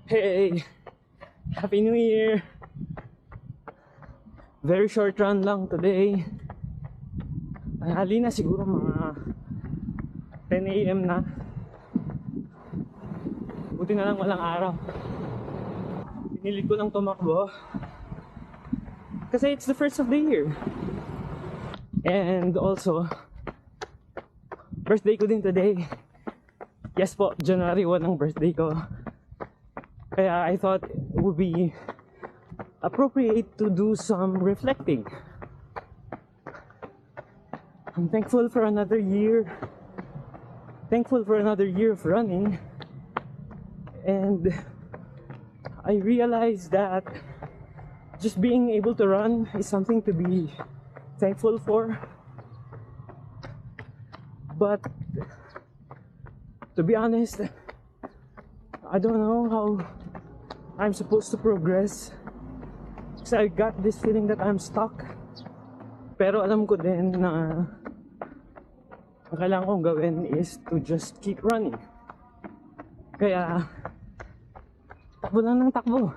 Hey! Happy New Year! Very short run lang today. Tanghali na siguro mga 10 AM na. Buti na lang walang araw. Pinilit ko lang tumakbo. Kasi it's the first of the year. And also, birthday ko din today. Yes po, January 1 ang birthday ko. Kaya I thought it would be appropriate to do some reflecting. I'm thankful for another year. Thankful for another year of running. And I realized that just being able to run is something to be thankful for. But to be honest, I don't know how I'm supposed to progress. Because I got this feeling that I'm stuck. Pero alam ko din na ang kailangan kong gawin is to just keep running. Kaya takbo lang ng takbo.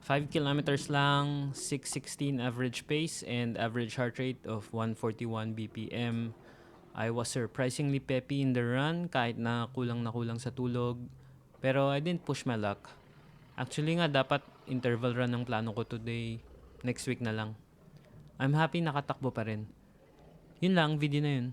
5 kilometers lang, 6:16 average pace and average heart rate of 141 BPM. I was surprisingly peppy in the run kahit na kulang sa tulog. Pero I didn't push my luck. Actually nga dapat interval run ang plano ko today. Next week na lang. I'm happy nakatakbo pa rin. Yun lang, video na yun.